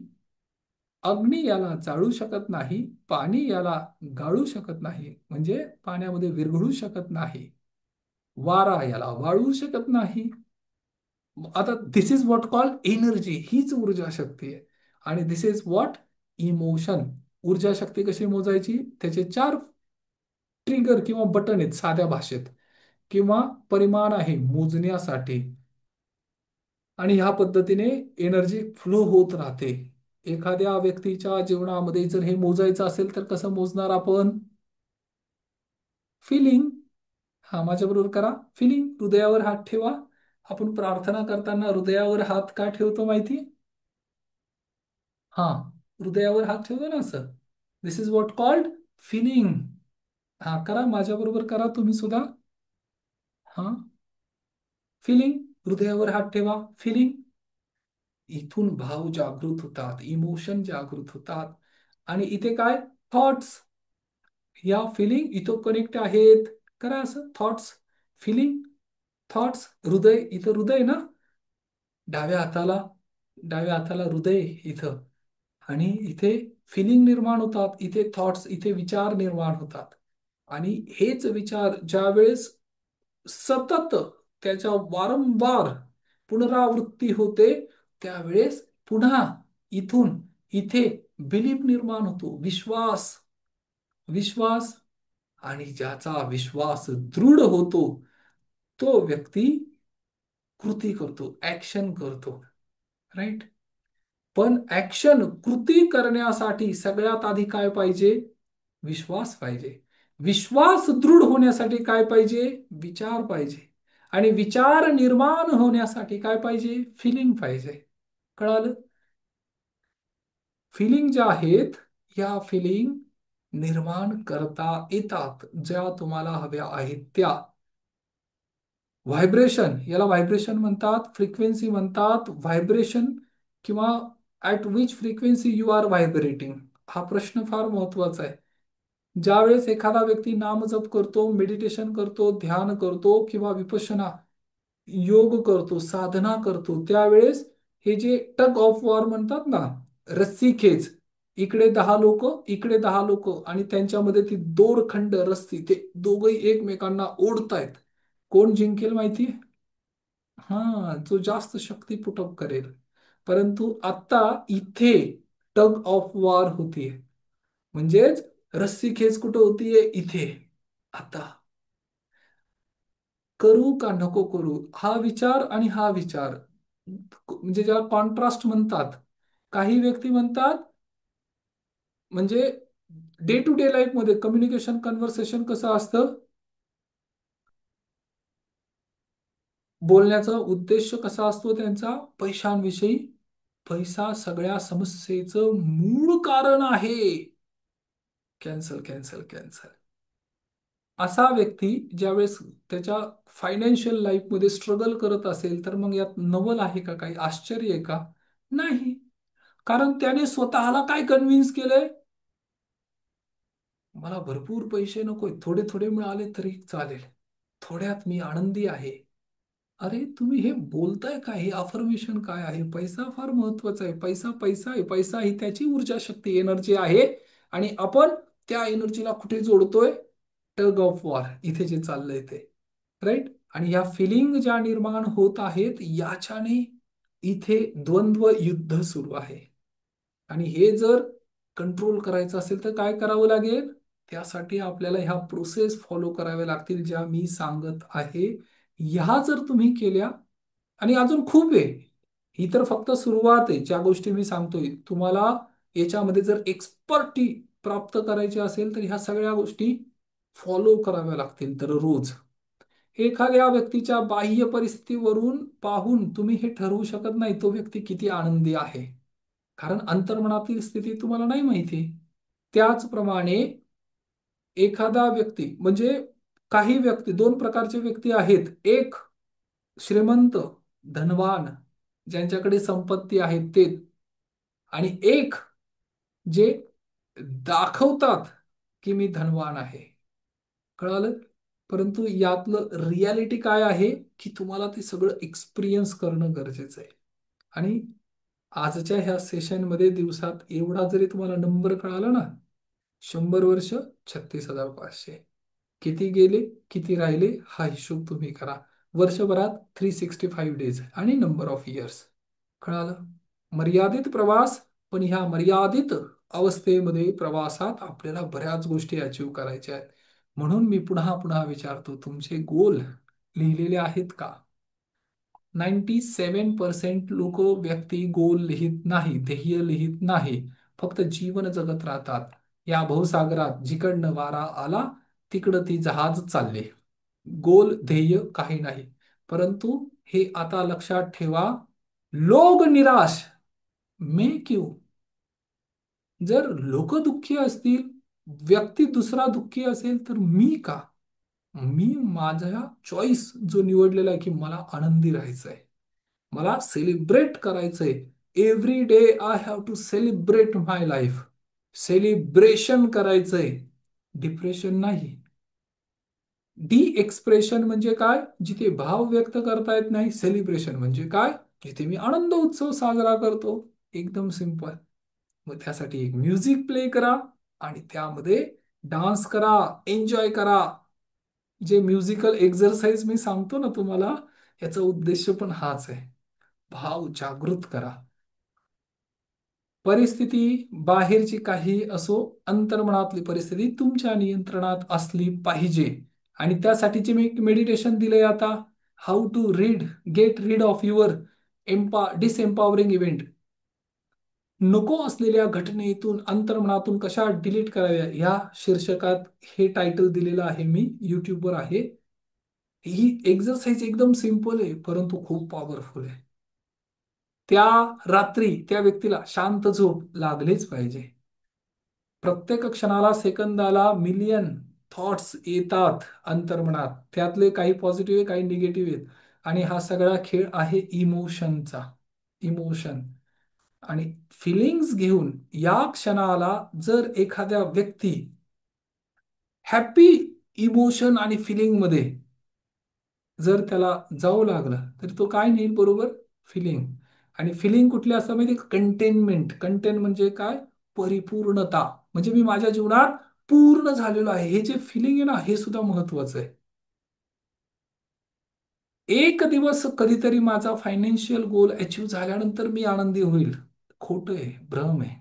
अग्नी याला चाळू शकत नाही, पाणी याला गाळू शकत नाही, म्हणजे पाण्यामध्ये विरघळू शकत नाही, वारा याला वाळू शकत नाही. आता दिस इज व्हॉट कॉल्ड एनर्जी, हीच ऊर्जा शक्ती आहे. आणि दिस इज व्हॉट इमोशन. ऊर्जा शक्ती कशी मोजायची? त्याचे 4 ट्रिगर किंवा बटन आहेत साध्या भाषेत, किंवा परिमाण आहे मोजण्यासाठी. आणि ह्या पद्धतीने एनर्जी फ्लो होत राहते. एखाद्या व्यक्तीच्या जीवनामध्ये जर हे मोजायचं असेल तर कसं मोजणार आपण? फिलिंग. हा, माझ्याबरोबर करा. फिलिंग. हृदयावर हात ठेवा. आपण प्रार्थना करताना हृदयावर हात का ठेवतो माहिती? हा, हृदयावर हात ठेवतो ना असं. दिस इज व्हॉट कॉल्ड फिलिंग. हा, करा माझ्याबरोबर करा तुम्ही सुद्धा. हा, फिलिंग. हृदयावर हात ठेवा. फिलिंग. इथून भाव जागृत होतात, इमोशन जागृत होतात. आणि इथे काय? थॉट्स. या फिलिंग इथं कनेक्ट आहेत. करा असं, थॉट्स, फिलिंग, थॉट्स. हृदय, इथं हृदय ना, डाव्या हाताला, डाव्या हाताला हृदय इथं. आणि इथे फिलिंग निर्माण होतात, इथे थॉट्स, इथे विचार निर्माण होतात. आणि हेच विचार ज्या वेळेस सतत त्याच्या वारंवार पुनरावृत्ती होते, त्यावेळेस पुन्हा इथून इथे बिलीफ निर्माण होतो, विश्वास. विश्वास. आणि ज्याचा विश्वास दृढ होतो तो व्यक्ती कृती करतो, ऍक्शन करतो. राईट. पण ऍक्शन, कृती करण्यासाठी सगळ्यात आधी काय पाहिजे? विश्वास पाहिजे. विश्वास दृढ होण्यासाठी काय पाहिजे? विचार पाहिजे. आणि विचार निर्माण होण्यासाठी काय पाहिजे? फिलिंग पाहिजे. कळालं? फिलिंग ज्या आहेत, या फिलिंग निर्माण करता येतात ज्या तुम्हाला हव्या आहेत त्या. व्हायब्रेशन, याला व्हायब्रेशन म्हणतात, फ्रिक्वेन्सी म्हणतात. व्हायब्रेशन, किंवा at which frequency you are vibrating, हा प्रश्न फार महत्वाचा आहे. ज्यावेळेस एखादा व्यक्ती नामजप करतो, मेडिटेशन करतो, ध्यान करतो, किंवा विपश्यना योग करतो, साधना करतो, त्यावेळेस हे जे टग ऑफ वॉर म्हणतात ना, रस्सी खेच, इकडे 10 लोक, इकडे 10 लोक, आणि त्यांच्यामध्ये ती दोरखंड रस्सी, ते दोघही एकमेकांना ओढतायत. कोण जिंकेल माहिती? हा, जो जास्त शक्ती पुटअप करेल. परंतु आता इथे टग ऑफ वॉर होतीये. म्हणजेच रस्सी खेच कुठं होतीये? इथे. आता करू का नको करू, हा विचार आणि हा विचार, म्हणजे ज्याला कॉन्ट्रास्ट म्हणतात. काही व्यक्ती म्हणतात, म्हणजे डे टू डे लाईफ मध्ये कम्युनिकेशन, कन्व्हर्सेशन कसं असतं? बोलण्याचा उद्देश कसा असतो त्यांचा? पैशांविषयी. पैसा सगळ्या समस्येचं मूळ कारण आहे. Cancel, cancel, cancel. असा व्यक्ती ज्यावेळेस त्याच्या फायनान्शियल लाईफमध्ये स्ट्रगल करत असेल, तर मग यात नवल आहे का? काही आश्चर्य आहे का? नाही. कारण त्याने स्वतःला काय कन्व्हिन्स केलंय? मला भरपूर पैसे नकोय, थोडे थोडे मिळाले तरी चालेल, थोड्यात मी आनंदी आहे. अरे, तुम्ही हे बोलताय काय? हे अफर्मेशन काय आहे? पैसा फार महत्वाचा आहे. पैसा पैसा आहे. पैसा ही त्याची ऊर्जा शक्ती, एनर्जी आहे. आणि आपण त्या एनर्जीला कुठे जोडतोय? टग ऑफ वॉर, इथे जे चाललंय ते. राईट. आणि ह्या फिलिंग ज्या निर्माण होत आहेत याच्याने इथे द्वंद्व युद्ध सुरू आहे. आणि हे जर कंट्रोल करायचं असेल तर काय करावं लागेल? त्यासाठी आपल्याला ह्या प्रोसेस फॉलो कराव्या लागतील ज्या मी सांगत आहे. ह्या जर तुम्ही केल्या, आणि अजून खूप आहे, ही तर फक्त सुरुवात आहे. ज्या गोष्टी मी सांगतोय तुम्हाला, याच्यामध्ये जर एक्सपर्टी प्राप्त करायची असेल तर ह्या सगळ्या गोष्टी फॉलो कराव्या लागतील दररोज. एखाद्या व्यक्तीच्या बाह्य परिस्थितीवरून पाहून तुम्ही हे ठरवू शकत नाही तो व्यक्ती किती आनंदी आहे, कारण अंतर्मनातील स्थिती तुम्हाला नाही माहिती. त्याचप्रमाणे एखादा व्यक्ती म्हणजे, काही व्यक्ती, दोन प्रकारचे व्यक्ती आहेत. एक श्रीमंत, धनवान, ज्यांच्याकडे संपत्ती आहे ते. आणि एक जे दाखवतात की मी धनवान आहे. कळालं? परंतु यातलं रियालिटी काय आहे की तुम्हाला ते सगळं एक्सपिरियन्स करणं गरजेचं आहे. आणि आजच्या ह्या सेशनमध्ये दिवसात एवढा जरी तुम्हाला नंबर कळाला ना, 100 वर्ष 36,500, किती गेले किती राहिले हा हिशोब तुम्ही करा. वर्षभरात 365 डेज आणि नंबर ऑफ इयर्स. कळालं? मर्यादित प्रवास, पण ह्या मर्यादित अवस्थेमध्ये प्रवासात आपल्याला बऱ्याच गोष्टी अचीव करायच्या आहेत. म्हणून मी पुन्हा पुन्हा विचारतो, तुमचे गोल लिहिलेले आहेत का? 97% लोक व्यक्ती गोल लिहित नाही, ध्येय लिहित नाही, फक्त जीवन जगत राहतात. या भवसागरात जिकडनं वारा आला तिकडं ती जहाज चालले. गोल ध्येय काही नाही. परंतु हे आता लक्षात ठेवा, लोग निराश मैं क्यों? जर लोक दुःखी असतील, व्यक्ती दुसरा दुःखी असेल तर मी का? मी माझा चॉईस जो निवडलेला आहे की मला आनंदी राहायचंय, मला सेलिब्रेट करायचंय. Every day I have to celebrate my life. Celebration करायचंय, डिप्रेशन नाही. डी एक्सप्रेशन म्हणजे काय? जिथे भाव व्यक्त करता येत नाही. सेलिब्रेशन म्हणजे काय? जिथे मी आनंद उत्सव साजरा करतो. एकदम सिंपल. मग त्यासाठी एक म्युझिक प्ले करा आणि त्यामध्ये डान्स करा, एन्जॉय करा. जे म्युझिकल एक्झरसाइज मी सांगतो ना तुम्हाला, याचा उद्देश पण हाच आहे. भाव जागृत करा. परिस्थिती बाहेरची काही असो, अंतर्मनातली परिस्थिती तुमच्या नियंत्रणात असली पाहिजे. आणि त्यासाठीचे मी एक मेडिटेशन दिलंय आता. How to get rid of your disempowering event. नको असलेल्या घटनेतून, अंतर्मनातून कशा डिलीट कराव्या, ह्या शीर्षकात हे टायटल दिलेलं आहे मी. युट्यूबवर आहे. ही एक्झरसाइज एकदम सिंपल आहे परंतु खूप पॉवरफुल आहे. त्या रात्री त्या व्यक्तीला शांत झोप लागलीच पाहिजे. प्रत्येक क्षणाला, सेकंदाला मिलियन थॉट्स येतात अंतर्मनात. त्यातले काही पॉझिटिव्ह आहे, काही निगेटिव्ह आहेत. आणि हा सगळा खेळ आहे इमोशनचा. इमोशन आणि फिलिंग्स घेऊन या क्षणाला जर एखाद्या व्यक्ती हॅपी इमोशन आणि फिलिंग मध्ये जर त्याला जाऊ लागला तर तो काय नेईल बरोबर? फिलिंग. आणि फिलिंग कुठली असतं माहिती? कंटेनमेंट. कंटेन म्हणजे काय? परिपूर्णता. म्हणजे मी माझ्या जीवनात पूर्ण झालेलो आहे, हे जे फिलिंग आहे ना, हे सुद्धा महत्वाचं आहे. एक दिवस कधीतरी माझा फायनान्शियल गोल अचीव झाल्यानंतर मी आनंदी होईल. खोटं आहे, भ्रम आहे.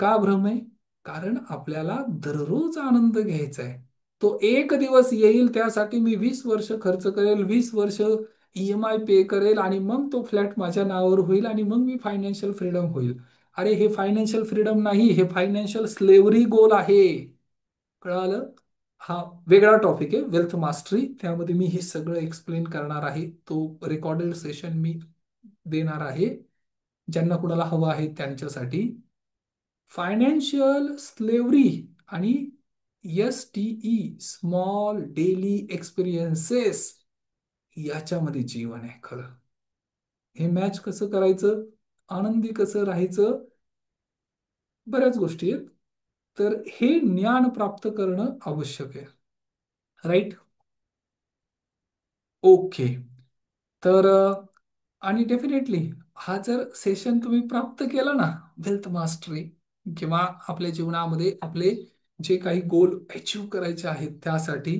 का भ्रम आहे? कारण आपल्याला दररोज आनंद घ्यायचा आहे. तो एक दिवस येईल, त्यासाठी मी 20 वर्ष खर्च करेल, 20 वर्ष EMI पे करेल, आणि मग तो फ्लॅट माझ्या नावावर होईल आणि मग मी फायनान्शियल फ्रीडम होईल. अरे हे फायनान्शियल फ्रीडम नाही, हे फायनान्शियल स्लेव्हरी गोल आहे. कळालं? हा वेगळा टॉपिक आहे, वेल्थ मास्टरी. त्यामध्ये मी हे सगळं एक्सप्लेन करणार आहे. तो रेकॉर्डेड सेशन मी देणार आहे ज्यांना कुणाला हवं आहे त्यांच्यासाठी. फायनान्शियल स्लेव्हरी आणि SDE, स्मॉल डेली एक्सपिरियन्सेस, याच्यामध्ये जीवन आहे खरं. हे मॅच कसं करायचं, आनंदी कसं राहायचं, बऱ्याच गोष्टी आहेत. तर हे ज्ञान प्राप्त करणं आवश्यक आहे. राईट? ओके. तर आणि डेफिनेटली हा जर सेशन तुम्ही प्राप्त केला ना, वेल्थ मास्टरी, किंवा आपल्या जीवनामध्ये आपले जे काही गोल अचीव करायचे आहेत त्यासाठी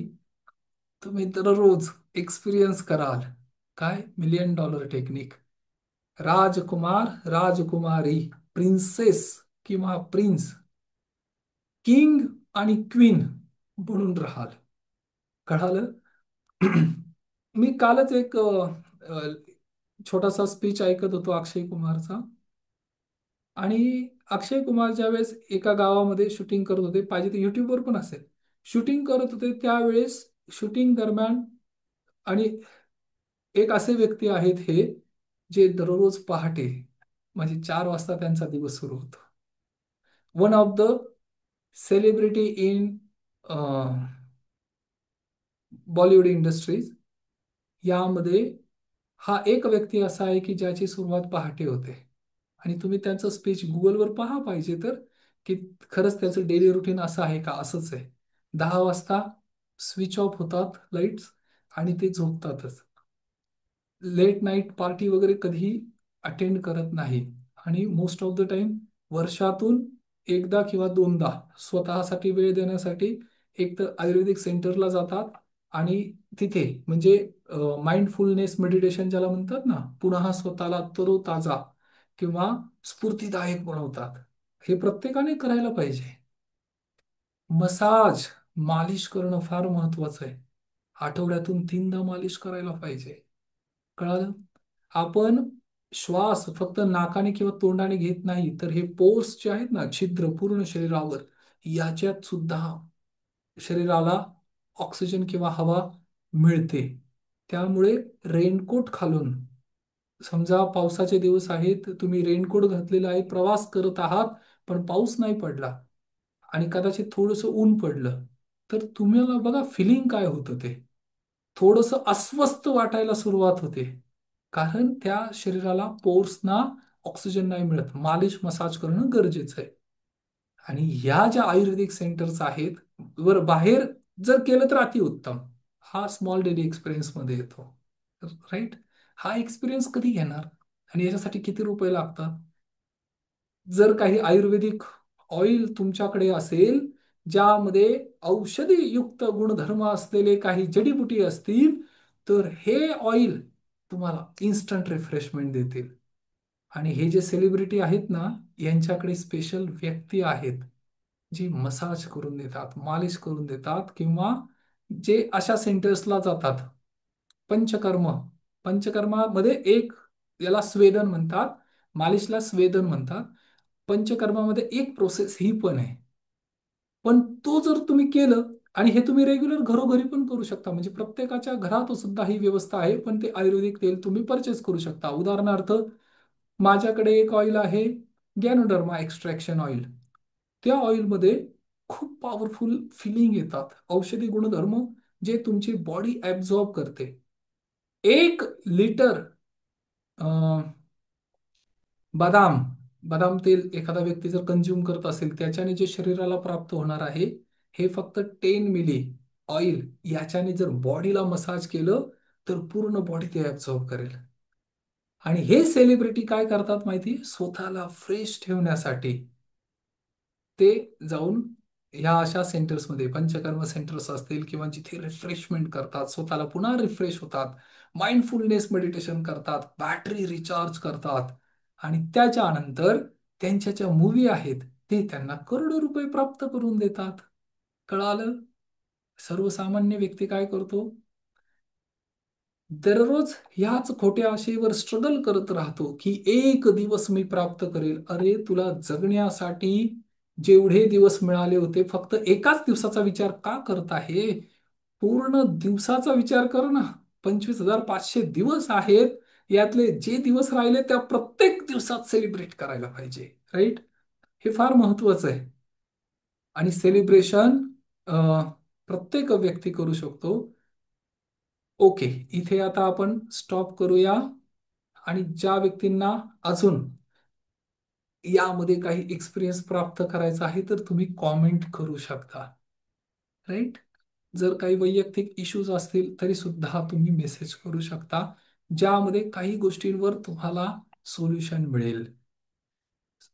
तुम्ही दररोज एक्सपिरियन्स कराल. काय? $1,000,000 टेक्निक. राजकुमार, राजकुमारी, प्रिन्सेस किंवा प्रिन्स, किंग आणि क्वीन बनून राहाल. कळालं? मी कालच एक छोटासा स्पीच ऐकत होतो अक्षय कुमारचा. आणि अक्षय कुमार ज्यावेळेस एका गावामध्ये शूटिंग करत होते, पाहिजे ते युट्यूबवर पण असेल, शूटिंग करत होते त्यावेळेस शूटिंग दरम्यान, आणि एक असे व्यक्ती आहेत हे जे दररोज पहाटे म्हणजे 4 वाजता त्यांचा दिवस सुरू होतो. One of the celebrity in Bollywood industries यामध्ये हा एक व्यक्ती असा आहे की ज्याची सुरुवात पहाटे होते. आणि तुम्ही त्यांचं स्पीच गुगलवर पहा पाहिजे तर, की खरंच त्याचं डेली रुटीन असं आहे का? असंच आहे. 10 वाजता स्विच ऑफ होतात लाईट्स आणि ते झोपतातच. लेट नाईट पार्टी वगैरे कधीही अटेंड करत नाही. आणि मोस्ट ऑफ द टाइम वर्षातून एकदा किंवा दोनदा स्वतःसाठी वेळ देण्यासाठी एक तर आयुर्वेदिक सेंटरला जातात, आणि तिथे म्हणजे माइंडफुलनेस मेडिटेशन ज्याला म्हणतात ना, पुन्हा स्वतःला तरोताजा किंवा स्फूर्तिदायक बनवतात. हे प्रत्येकाने करायला पाहिजे. मसाज, मालिश करणं फार महत्वाचं आहे. आठवड्यातून 3दा मालिश करायला पाहिजे. कळालं? आपण श्वास फक्त नाकाने किंवा तोंडाने घेत नाही, तर हे पोर्स जे आहेत ना, छिद्र पूर्ण शरीरावर, याच्यात सुद्धा शरीराला ऑक्सिजन किंवा हवा मिळते. त्यामुळे रेनकोट घालून, समजा पावसाचे दिवस आहेत, तुम्ही रेनकोट घातलेला आहे, प्रवास करत आहात, पण पाऊस नाही पडला आणि कदाचित थोडंसं ऊन पडलं, तर तुम्हाला बघा फिलिंग काय होतं ते. थोडंसं अस्वस्थ वाटायला सुरुवात होते. कारण त्या शरीराला पोर्सना ऑक्सिजन नाही मिळत. मालिश मसाज करणं गरजेचं आहे. आणि ह्या ज्या आयुर्वेदिक सेंटर्स आहेत, वर बाहेर जर केलं तर अतिउत्तम. हा स्मॉल डेली एक्सपिरियन्स मध्ये येतो. राईट? हा एक्सपिरियन्स कधी घेणार आणि याच्यासाठी किती रुपये लागतात? जर काही आयुर्वेदिक ऑइल तुमच्याकडे असेल, ज्यामध्ये औषधी युक्त गुणधर्म असलेले काही जडीबुटी असतील, तर हे ऑइल तुम्हाला इन्स्टंट रिफ्रेशमेंट देतील. आणि हे जे सेलिब्रिटी आहेत ना, यांच्याकडे स्पेशल व्यक्ती आहेत जी मसाज करून देतात, मालिश करून देतात, किंवा जे अशा सेंटर्सला जातात. पंचकर्म, पंचकर्मामध्ये एक, याला स्वेदन म्हणतात, मालिशला स्वेदन म्हणतात. पंचकर्मामध्ये एक प्रोसेस ही पण आहे. पण तो जर तुम्ही केलं, आणि हे तुम्ही रेग्युलर घरोघरी पण करू शकता, म्हणजे प्रत्येकाच्या घरात सुद्धा ही व्यवस्था आहे, पण ते आयुर्वेदिक तेल तुम्ही परचेस करू शकता. उदाहरणार्थ, माझ्याकडे एक ऑइल आहे, गॅनोडर्मा एक्स्ट्रॅक्शन ऑइल. त्या ऑइलमध्ये खूप पॉवरफुल फिलिंग येतात, औषधी गुणधर्म जे तुमची बॉडी ऍब्झॉर्ब करते. 1 लिटर बदाम बदाम तेल एखादा व्यक्ती जर कंझ्युम करत असेल, त्याच्याने जे शरीराला प्राप्त होणार आहे, हे फक्त 10 मिली ऑइल, याच्याने जर बॉडीला मसाज केलं तर पूर्ण बॉडी ते ऍब्झॉर्ब करेल. आणि हे सेलिब्रिटी काय करतात माहिती? स्वतःला फ्रेश ठेवण्यासाठी ते जाऊन ह्या अशा सेंटर्समध्ये, पंचकर्म सेंटर्स असतील किंवा जिथे रिफ्रेशमेंट करतात, स्वतःला पुन्हा रिफ्रेश होतात, माइंडफुलनेस मेडिटेशन करतात, बॅटरी रिचार्ज करतात, आणि त्याच्यानंतर त्यांच्या ज्या मूवी आहेत ते त्यांना करोडो रुपये प्राप्त करून देतात. कळालं? सर्वसामान्य व्यक्ती काय करतो? दररोज ह्याच खोट्या आशेवर स्ट्रगल करत राहतो की एक दिवस मी प्राप्त करेल. अरे, तुला जगण्यासाठी जेवढे दिवस मिळाले होते, फक्त एकाच दिवसाचा विचार का करत आहे? पूर्ण दिवसाचा विचार कर ना. 25,500 दिवस आहेत. यातले जे दिवस राहिले त्या प्रत्येक दिवसात सेलिब्रेट करायला पाहिजे. राईट? हे फार महत्वाचं आहे. आणि सेलिब्रेशन प्रत्येक व्यक्ती करू शकतो. ओके, इथे आता आपण स्टॉप करूया. आणि ज्या व्यक्तींना अजून यामध्ये काही एक्सपिरियन्स प्राप्त करायचा आहे, तर तुम्ही कॉमेंट करू शकता. राईट? जर काही वैयक्तिक इश्यूज असतील तरी सुद्धा तुम्ही मेसेज करू शकता, ज्यामध्ये काही गोष्टींवर तुम्हाला सोल्युशन मिळेल.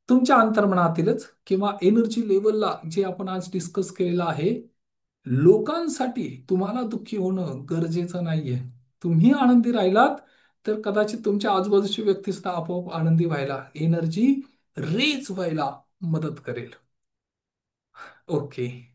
तुमच्या अंतर्मनातीलच किंवा एनर्जी लेवलला जे आपण आज डिस्कस केलेलं आहे, लोकांसाठी तुम्हाला दुःखी होणं गरजेचं नाहीये. तुम्ही आनंदी राहिलात तर कदाचित तुमच्या आजूबाजूची व्यक्ती सुद्धा आपोआप आनंदी व्हायला, एनर्जी रेज व्हायला मदत करेल. ओके.